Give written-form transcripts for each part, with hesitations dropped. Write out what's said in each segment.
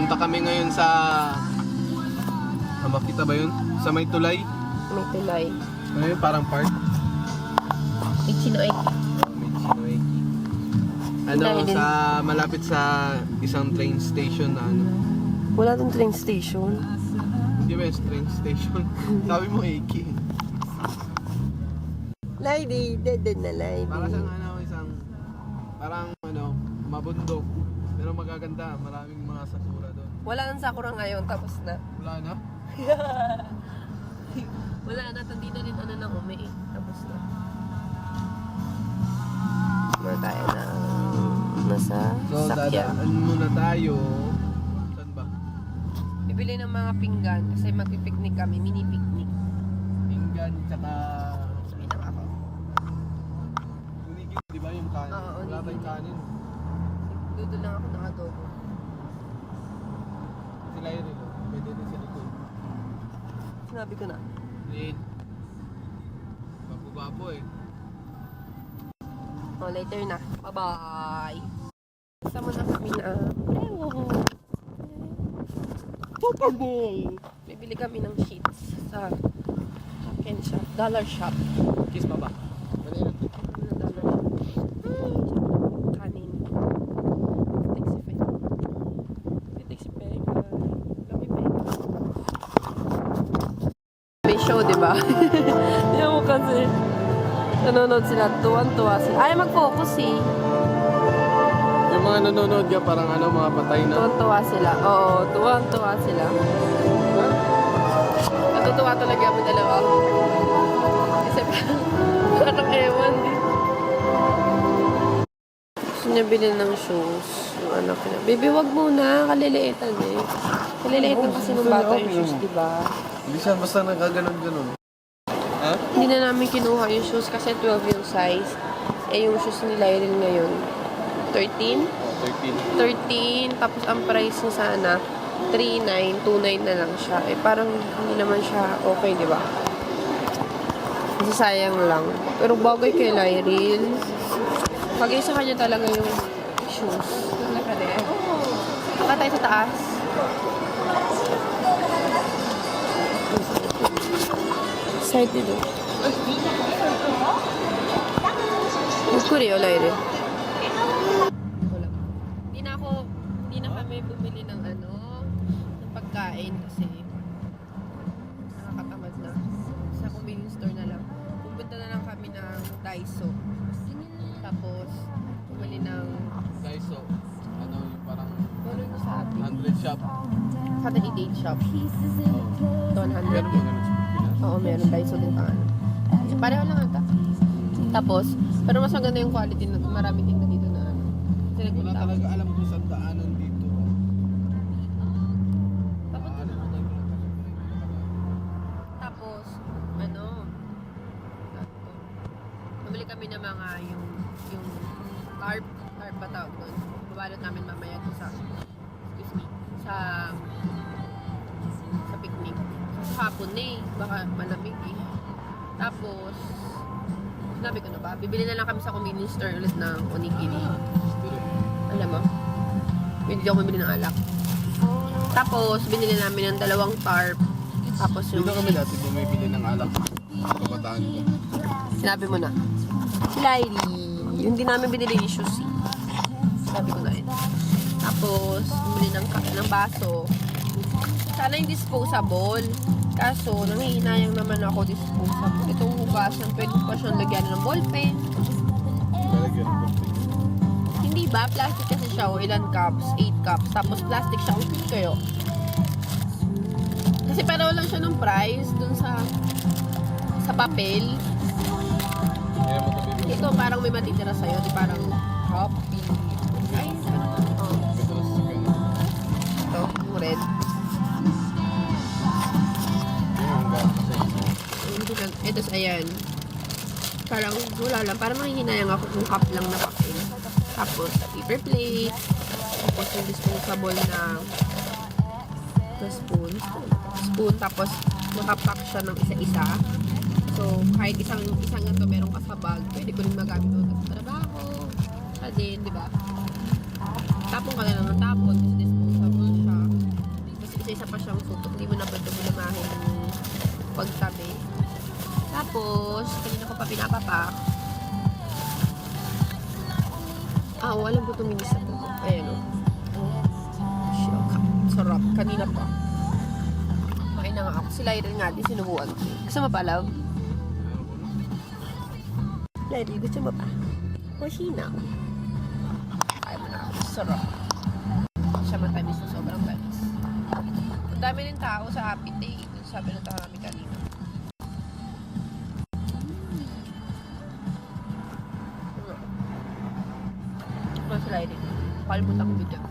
Punta kami ngayon sa... makita ba yun? Sa may tulay? May tulay. Ano yun? Parang park? Ichinoeki. Michinoeki. Ano, Dahil sa malapit sa isang train station na ano. Wala dong train station. Hindi ba yung train station? Sabi mo Eki. Lady, dead na lady. Para sa ano, isang... Parang ano, mabundok. Pero magaganda. Maraming mga sakura doon. Wala nang sakura ngayon, tapos na. Wala na? Wala na, tandito din ano ng umi. Tapos na. Meron tayo na nasa So, sakyan. dadaan muna tayo. Saan ba? Bibili ng mga pinggan kasi magpipiknik kami, mini picnic. Pinggan, tsaka... Sabihin ako. Unigin, di ba yung kanin? Oo, Wala unigin. tayong kanin. Dudo lang ako ng adobo. Sila yun rin. Pwede rin sa likod. Sinabi ko na. Late. Gwapo-gwapo eh. Oh, later na. Bye-bye. Sama na kami na. Popable. Bibili kami ng sheets sa Haken Shop. Dollar Shop. Kiss pa ba? Dali na. Dollar Shop. Kanin. Taxi pay. Lami pay. May show, di ba? Hindi mo kasi. Nanonood sila. Tuwan-tuwa sila. Ay, mag-focus eh. Yung mga nanonood ka parang ano, mga patay na. Tuwan-tuwa sila. Oo, tuwan-tuwa sila. Natutuwa talaga kami dalawa. Kasi parang ewan din. Gusto niya bilhin ng shoes. Yung anak niya. Baby, wag muna. Kaliliitan eh. Kaliliitan kasi ng bata yung shoes, di ba? Hindi siya basta nagkaganon-ganon. Ha? Hindi na namin kinuha yung shoes kasi 12 yung size. Eh, yung shoes ni Lyril ngayon, 13? Oh, 13. 13, tapos ang price niya sana 3,900, 2,900 na lang siya. Eh parang hindi naman siya okay, di ba? Kasi sayang lang. Pero bagay kay Lyril. Bagay sa kanya talaga yung shoes. Talaga din. Baka tayo sa taas. Excited oh. Magkuri o Lyril. Hindi na kami bumili ng ano, ng pagkain kasi nakakatamad na. Sa convenience store na lang. Pupunta na lang kami ng Daiso. Tapos, bumili ng Daiso. Ano yung parang ano yung sa atin? 100 shop. Sa atin i-date shop. Oh. 100. Meron ba ganun sa Pilipinas? Oo, meron. Daiso din pa ano. Pareho lang ata. Tapos, pero mas maganda yung quality na marami din na dito na ano. Kasi Wala nagpunta ako. talaga alam kung saan daanan dito. Tapos, Ano mo tayo? Tapos, ano, bumili kami ng mga yung tarp ba tawag doon? Babalot namin mamaya doon sa, excuse me, sa picnic. Hapon na eh, baka malamig eh. Tapos, sinabi ko na ba, bibili na lang kami sa convenience store ulit ng onigiri. Alam mo, hindi ako bibili ng alak. Tapos, binili namin ng 2 tarp. Tapos yung Dito kami dati bumibili ng alak. Kabataan ko. sinabi mo na. Si Lyrie. Yung di namin binili yung shoes. Sabi ko na yun. Tapos, bumili ng baso. Sana yung disposable. Kaso, nangihinayang naman ako disposable. Itong hugasan, pwede pa siyang lagyan ng ballpen. Lalagyan ko. Hindi ba? Plastic kasi siya. O ilan cups? 8 cups. Tapos plastic siya. Okay kayo. Kasi pareho lang siya ng price dun sa papel. Kaya mo ito bibili. Ito parang may matitira sa'yo. Di parang coffee. Ay, oh. Ito lang sa kanya. Ito, yung red. Yung gano'n kasi. Ito, ayan. Parang wala lang. Parang manghihinayang ako kung cup lang na papel. Tapos, paper plate. Tapos, yung disposable na spoon. Tapos, nakapack siya ng isa-isa. So, kahit isang ganito meron ka sa bag, pwede ko rin magamit doon sa trabaho. Sa din, di ba? Tapon ka na lang ng tapon. Kasi disposable siya. isa pa siyang supot. Hindi mo na pwede bulamahin yung pagtabi. Tapos, kanina ko pa pinapapak. Walang po tuminis sa puto. Ayan o. Sarap. Kanina pa. Makain na nga ako. Si Lyra nga din sinubuan ko. Gusto mo pa, love? Lyra, gusto mo pa? Kushina. Kaya mo na ako. Sarap. Siya matamis na sobrang tamis. Ang dami rin tao sa Happy Day. Sabi na tao namin kanina. Ano si Lyra? Kalimutan ko video.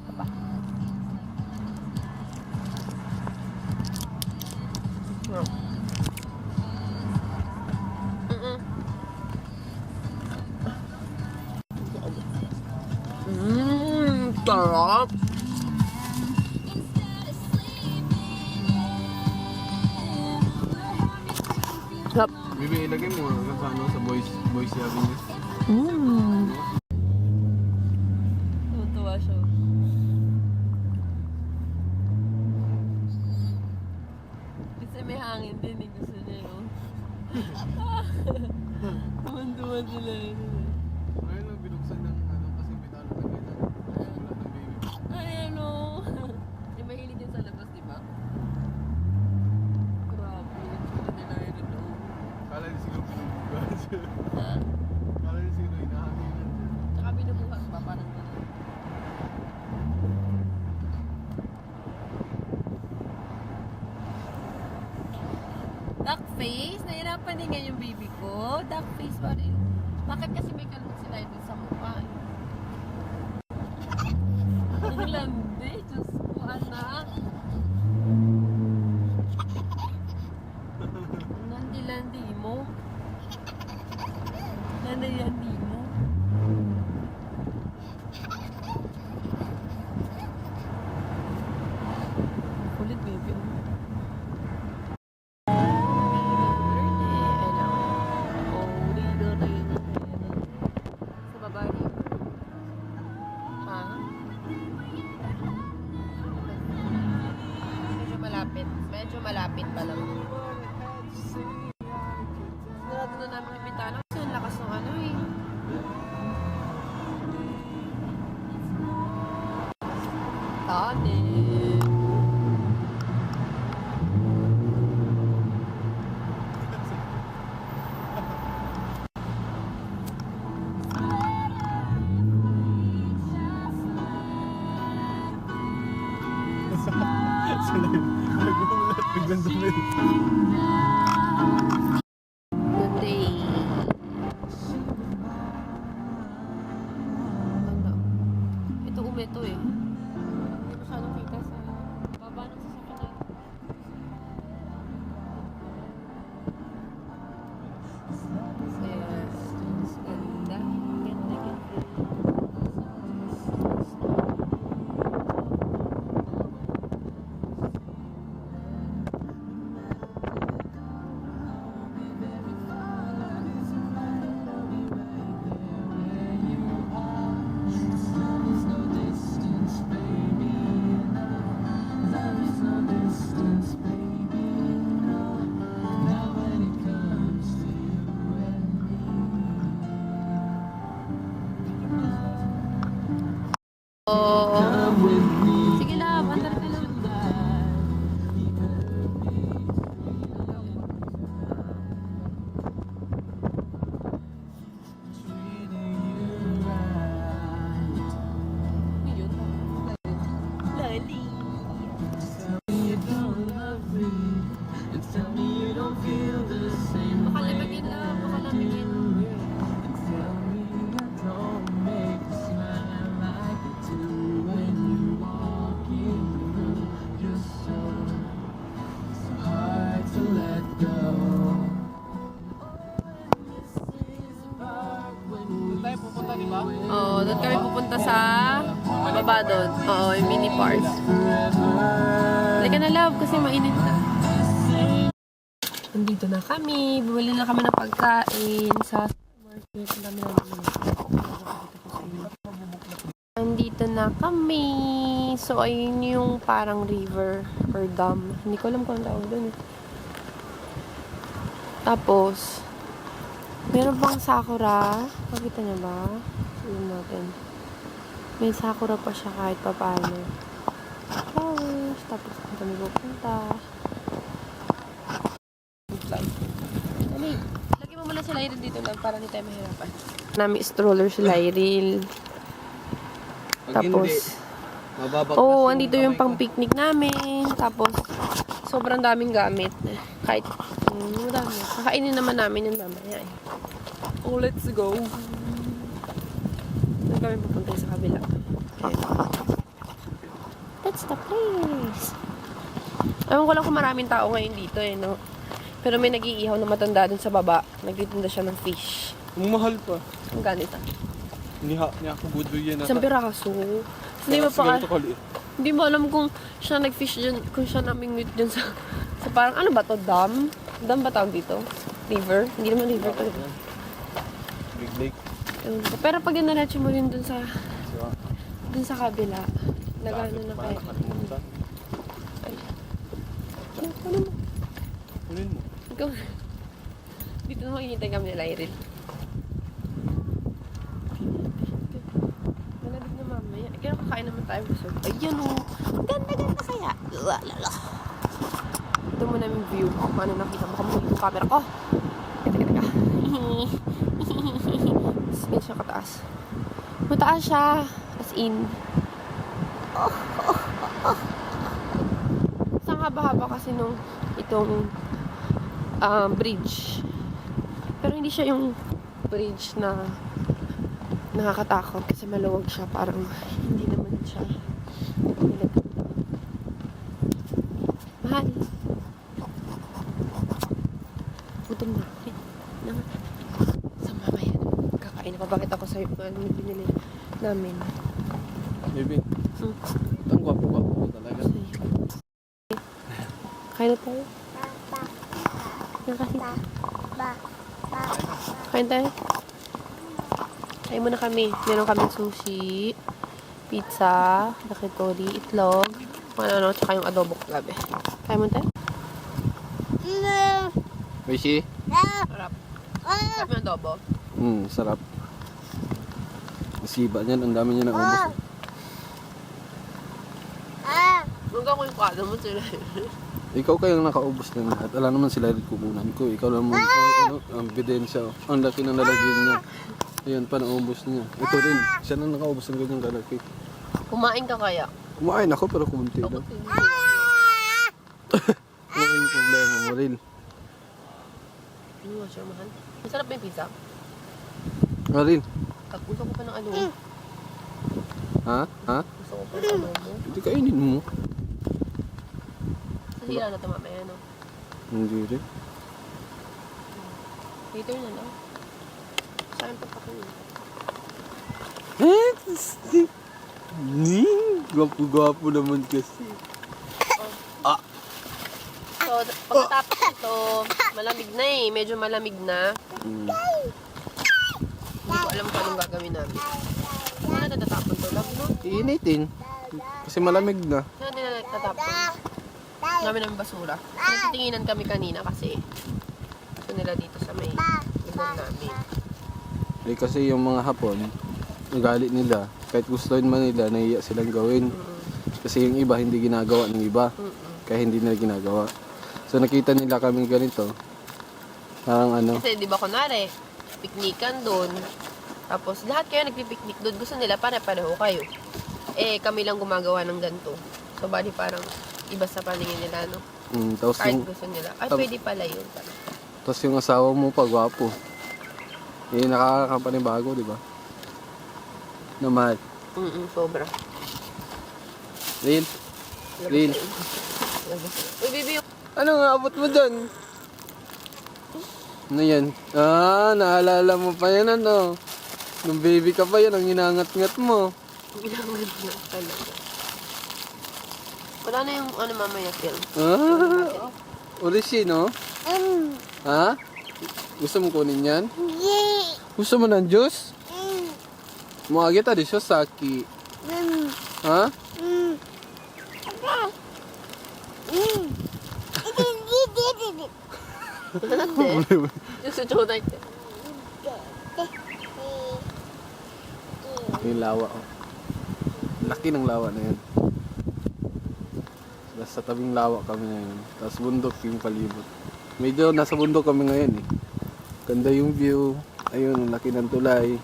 Papa. Sarap. Sarap. Bibi, ilagay mo sa ano, sa Boise Avenue. Tuwa siya. Kasi may hangin din eh. Gusto niya yun. Tuwan-tuwan sila yun. Ayun lang, binuksan ng ano, kasi pinalo na ganyan. Wala ng baby. Ay, ano? Eh, mahilig yun sa labas, di ba? Grabe. Hindi nila yun ito. Kala niya siguro pinubugan siya. Ha? Kala niya siguro inahanginan siya. Tsaka binubuhat ba? Parang gano'n. Duck face? Nahirapan din nga yung baby ko. Duck face pa rin. Bakit kasi may kalot sila ito sa mukha? Ang landi. Diyos ko, anak. Landi-landi mo. Landi-landi mo. Kulit, baby. Sa baba rin. Ha? Medyo malapit. Medyo malapit pa lang. Sinarado na namin yung bintana kasi ang lakas ng ano eh. Tane. Sila nagulat, biglang dumil. Good day. Ganda. Ito umeto eh. Hindi masyadong kita sa baba ng sasakyan. Yes. Ganda. Ganda, ganda. Sige lang, andar ka lang. Yun. Lali. Makalamagin lang, makalamagin. Tayo pupunta, di ba? Oo, doon kami pupunta sa baba doon. Oo, yung mini park. Halika na love kasi mainit na. Nandito na kami. Bumili na kami ng pagkain sa market. Ang dami na namin. And Nandito na kami. So, ayun yung parang river or dam. Hindi ko alam kung ang tawag doon. Tapos, meron pang sakura. Makita niyo ba? Tignan natin. May sakura pa siya kahit pa paano. Flowers. Tapos, kung kami pupunta. Dali. Lagyan mo muna si Lyril dito lang para hindi tayo mahirapan. Nami stroller si Lyril. Tapos, andito yung pang picnic namin. Tapos, sobrang daming gamit. Kahit, madami. Kakainin naman namin yung mamaya eh. Oh, let's go. Saan kami pupunta sa kabila? That's the place. Ewan ko lang kung maraming tao ngayon dito eh, no? Pero may nag-iihaw na matanda dun sa baba. Nagtitinda siya ng fish. Ang mahal pa. Ang ganito. Hindi ako budo yan. Isang piraso. Hindi mo pa hindi mo alam kung siya nag-fish dyan, kung siya namingwit dyan sa parang, ano ba to, dam? Dam ba tawag dito? River? Hindi naman river to. Big lake. Pero pag inaretso mo rin dun sa kabila, nagano na kayo. Ay. Ano mo? Kunin mo. Ikaw. Dito na makikita kami ni Lyril. Malamig na mamaya. Kaya kakain naman tayo. So, ayan o. Ganda kaya. Lala. Ito mo namin view. Paano nakita mo kami yung camera ko. Teka. Medyo siya kataas. Mataas siya. As in. Isang haba-haba kasi nung itong bridge. Pero hindi siya yung bridge na nakakatakot kasi maluwag siya. Parang hindi naman siya mahal. Gutom na. Sa mamaya kakain na. Bakit ako sa'yo kung ano yung binili namin. Baby. Ang gwapo talaga. Kain na tayo. Kain tayo. Kain muna kami. Meron kaming sushi, pizza, yakitori, itlog, ano, tsaka yung adobo gabi. Kain muna tayo. Rishi? Sarap. Sarap yung adobo. Sarap. Siba niyan, ang dami niya na ubos. Huwag ako yung kado mo sila. Ikaw kayang nakaubos ng lahat. Alam naman sila rin kukunan ko. Ikaw lang mo, ang ebidensya. Ang laki ng lalagyan niya. Ayan pa, naubos niya. Ito rin, siya na nakaubos ng ganyang kalaki. Kumain ka kaya? Kumain ako pero kumunti lang. Ano yung problema mo, Ril? Ano nga siya, mahal? Masarap ba yung pizza? Ril? Gusto ko pa ng ano. Ha? Gusto ko pa ng adobo. Hindi kainin mo. Sasira na ito mamaya, no? Hindi rin. Later na, no? Saan pa pa kayo? Gwapo-gwapo naman kasi. So, pagkatapos ito, malamig na eh. Medyo malamig na. Hindi ko alam kung anong gagawin namin. Saan na natatapon to lang, no? Iinitin. Kasi malamig na. Saan din na natatapon? Namin ng basura. Nagtitinginan kami kanina kasi gusto nila dito sa may lugar namin. Eh kasi yung mga Hapon, ang galit nila. Kahit gustuin man nila, nahiya silang gawin. Kasi yung iba, hindi ginagawa ng iba. Kaya hindi nila ginagawa. So nakita nila kami ganito. Parang ano. Kasi di ba kunwari, piknikan doon. Tapos lahat kayo nagpipiknik doon. Gusto nila pare-pareho kayo. Eh kami lang gumagawa ng ganito. So bali parang iba sa paningin nila, no? Tapos Kahit yung, gusto nila. Ay, pwede pala yun. tapos yung asawa mo pa, gwapo. Eh, nakakapanibago, di ba? Na mahal. Sobra. Ril? Ril? Uy, baby. Ano nga, abot mo dyan? Ano yan? Naalala mo pa yan, ano? Nung baby ka pa yan, ang hinangat-ngat mo. Ginamit na talaga. Wala na yung ano mamaya film. Orishi, no? Ha? Gusto mo kunin yan? Gusto mo ng juice? Mo agita di siya saki. Ha? Gusto ko na ito. Yung lawa. Oh. Laki ng lawa na yun. Nasa tabing lawa kami ngayon. Tapos bundok yung palibot. Medyo nasa bundok kami ngayon eh. Ganda yung view. Ayun, ang laki ng tulay.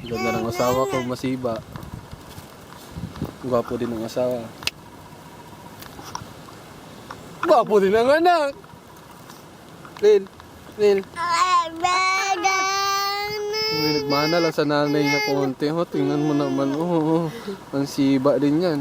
Ganda ng asawa ko, masiba. Gwapo din ang asawa. Gwapo din ang anak. Lil, Lil. May nagmana lang sa nanay niya konti. Oh, tingnan mo naman. Oh, ang siba din yan.